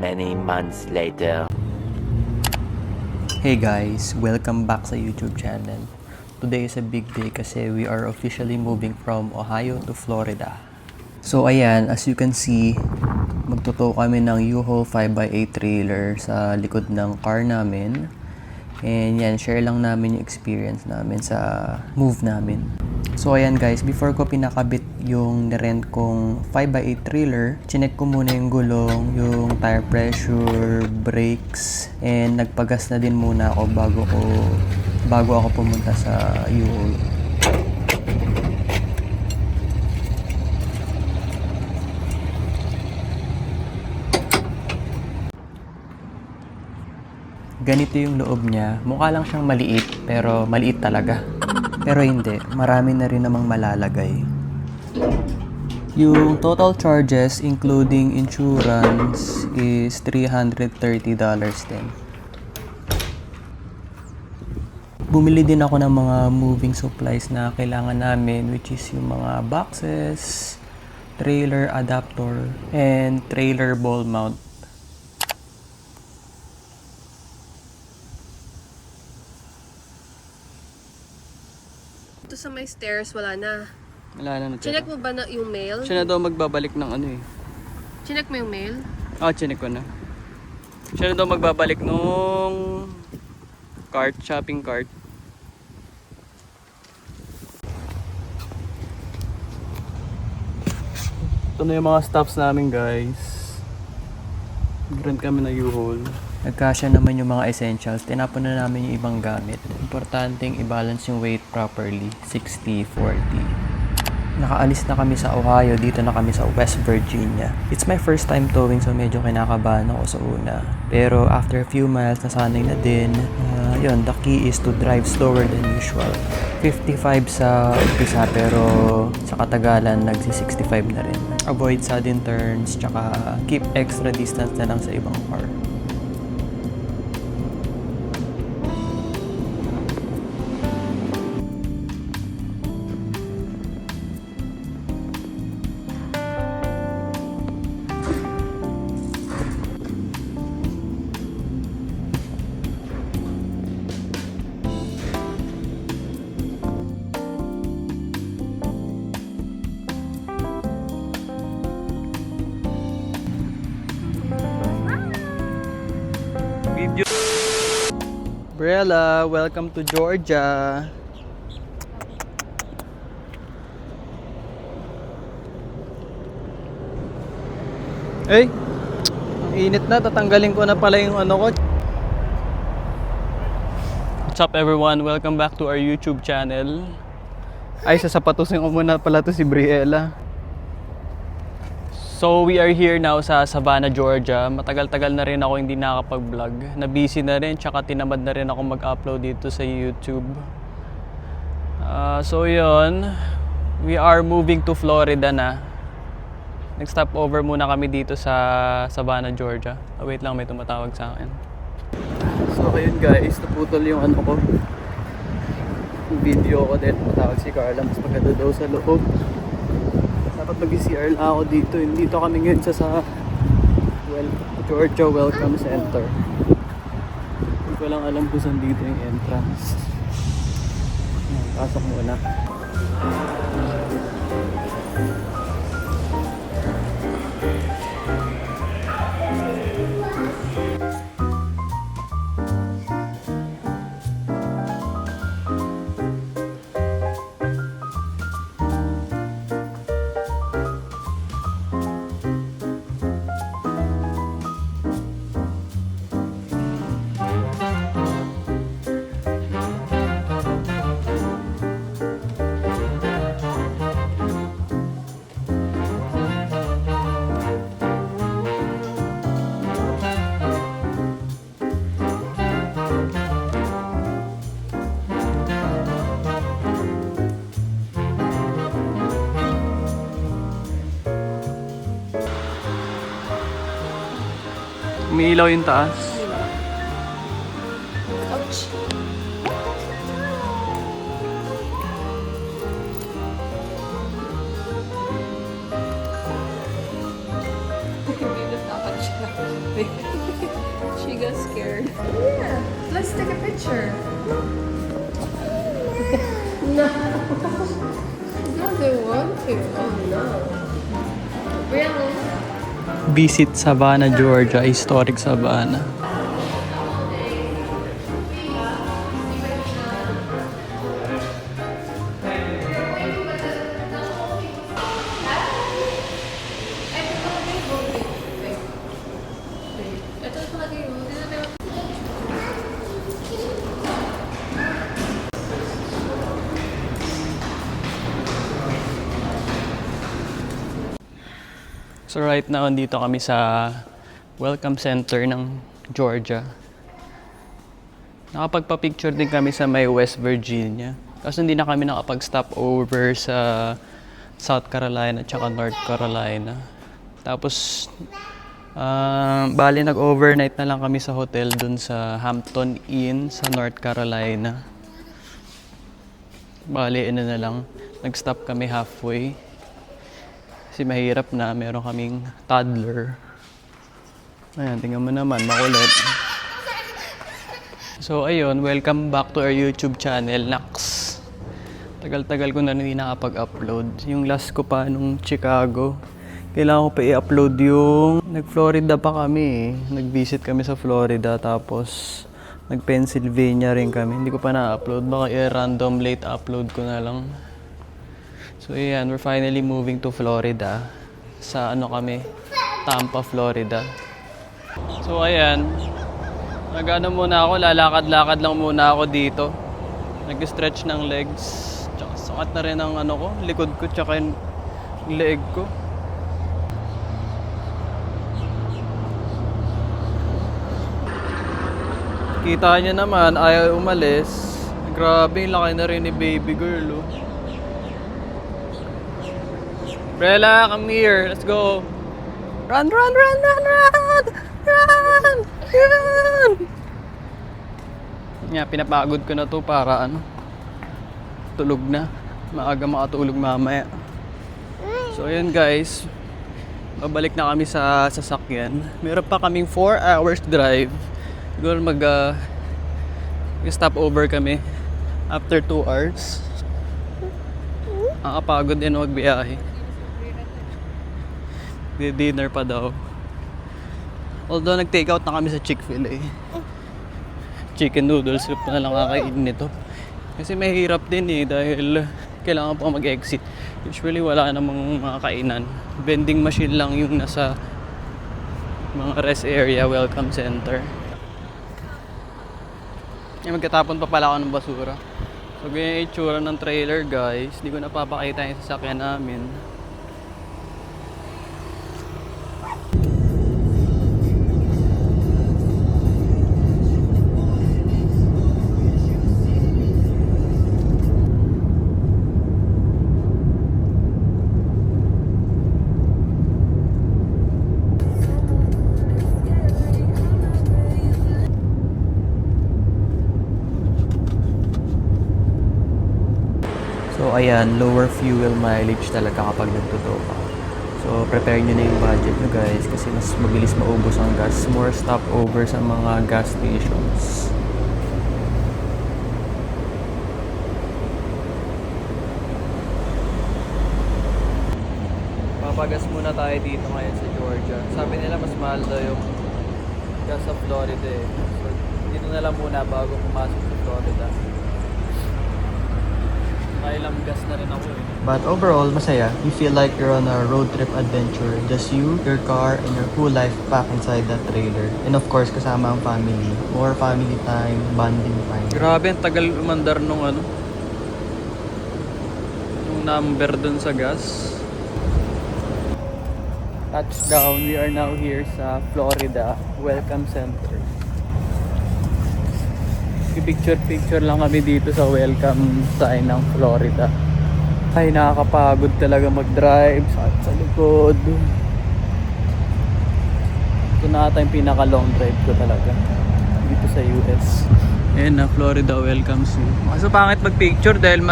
Many months later. Hey guys, welcome back sa YouTube channel. Today is a big day kasi we are officially moving from Ohio to Florida. So ayan, as you can see, magtuto kami ng U-Haul 5x8 trailer sa likod ng car namin. And yan, share lang namin yung experience namin sa move namin. So ayan guys, before ko pinakabit yung nirent kong 5x8 trailer, chinek ko muna yung gulong, yung tire pressure, brakes, and nagpagas na din muna ako bago ako pumunta sa U-Haul. Ganito yung loob niya. Mukha lang siyang maliit, pero maliit talaga. Pero hindi, marami na rin namang malalagay. Yung total charges including insurance is $330 din. Bumili din ako ng mga moving supplies na kailangan namin, which is yung mga boxes, trailer adapter, and trailer ball mount. Ito sa may stairs, wala na. Wala na natira. Chinek mo ba na yung mail? Siya na daw magbabalik ng ano eh. Chinek mo yung mail? Chinek ko na. Siya na daw magbabalik nung cart, shopping cart. Ito na yung mga stuffs namin guys. Grant kami na U-Haul. Nagkasya naman yung mga essentials. Tinapon na namin yung ibang gamit. Importanteng i-balance yung weight properly. 60-40. Nakaalis na kami sa Ohio. Dito na kami sa West Virginia. It's my first time towing so medyo kinakabahan ako sa una. Pero after a few miles nasanay na din. Yun, the key is to drive slower than usual. 55 sa umpisa pero sa katagalan nagsi-65 na rin. Avoid sudden turns tsaka keep extra distance na lang sa ibang car. Brella, welcome to Georgia. Hey, ang init na, tatanggalin ko na pala yung ano ko. What's up everyone? Welcome back to our YouTube channel. Ay, sasapatusin ko muna pala to si Briella. So we are here now sa Savannah, Georgia. Matagal-tagal na rin ako hindi nakakapag-vlog. Na-busy na rin, tsaka tinamad na rin ako mag-upload dito sa YouTube. So yun, we are moving to Florida na. Nag-stop over muna kami dito sa Savannah, Georgia. Wait lang, may tumatawag sa akin. So ayun guys, naputol yung ano ko. Yung video ko din, matawag si Carla. Mas maganda daw sa loob. Dapat mag-CR lang ako dito. Dito kami ngayon sa Georgia Welcome Center. Hindi ko lang alam kung saan dito yung entrance. Pasok muna. Umiilaw yung taas. Ouch! Hindi na dapat siya. She got scared. Yeah. Let's take a picture. No. No, they want to. Oh no. Really? Visit Savannah, Georgia. Historic Savannah. So right now, andito kami sa Welcome Center ng Georgia. Nakapagpa-picture din kami sa may West Virginia. Kasi hindi na kami nakapag-stop over sa South Carolina at North Carolina. Tapos, bali nag-overnight na lang kami sa hotel dun sa Hampton Inn sa North Carolina. Bali, na lang. Nag-stop kami halfway. Kasi mahirap na, meron kaming toddler. Ayan, tingnan mo naman, makulit. So ayun, welcome back to our YouTube channel, Nax. Tagal-tagal ko na hindi nakapag-upload. Yung last ko pa nung Chicago, kailangan ko pa i-upload yung... Nag-Florida pa kami eh. Nag-visit kami sa Florida, tapos nag-Pennsylvania rin kami. Hindi ko pa na-upload, baka i-random late upload ko na lang. So ayan, we're finally moving to Florida. Sa ano kami? Tampa, Florida. So ayan, nag-ano muna ako, lalakad-lakad lang muna ako dito. Nag-stretch ng legs. Tsaka sakat na rin ang ano ko, likod ko, tsaka yung leg ko. Kita niya naman, ayaw umalis. Grabe, laki na rin ni baby girl, oh. Brella, come here. Let's go. Run, run, run, run, run! Run! Run! Yeah, pinapagod ko na to para ano, tulog na. Maaga makatulog mamaya. So ayan guys, babalik na kami sa sasakyan. Meron pa kaming 4 hours drive. Siguro stop over kami after 2 hours. Nakapagod din magbiyahe. Dinner pa daw. Although nag-take out na kami sa Chick-fil-A. Chicken noodles soup na lang kakainin nito. Kasi mahirap din eh dahil kailangan pa mag-exit. Usually wala namang mga kainan. Vending machine lang yung nasa mga rest area, welcome center. Magkatapon pa pala ako ng basura. So ganyan yung itsura ng trailer guys. Hindi ko napapakita yung sasakyan namin. So ayan, lower fuel mileage talaga kapag nagtuto ka. So prepare nyo na yung budget nyo guys kasi mas mabilis maubos ang gas. More stopover sa mga gas stations. Papagas muna tayo dito ngayon sa Georgia. Sabi nila mas mahal daw yung gas sa Florida eh. So dito na lang muna bago pumasok sa Florida. Kailang gas na rin ako eh. But overall, masaya. You feel like you're on a road trip adventure. Just you, your car, and your cool life packed inside that trailer. And of course, kasama ang family. More family time, bonding time. Grabe, ang tagal umandar nung ano. Nung number dun sa gas. Touchdown, we are now here sa Florida Welcome Center. Picture lang kami dito sa welcome sign ng Florida. Ay, nakakapagod talaga mag-drive sa likod. Ito na ata yung pinaka-long drive ko talaga dito sa US. Ayan na, Florida welcomes you. Kaso pangit mag-picture dahil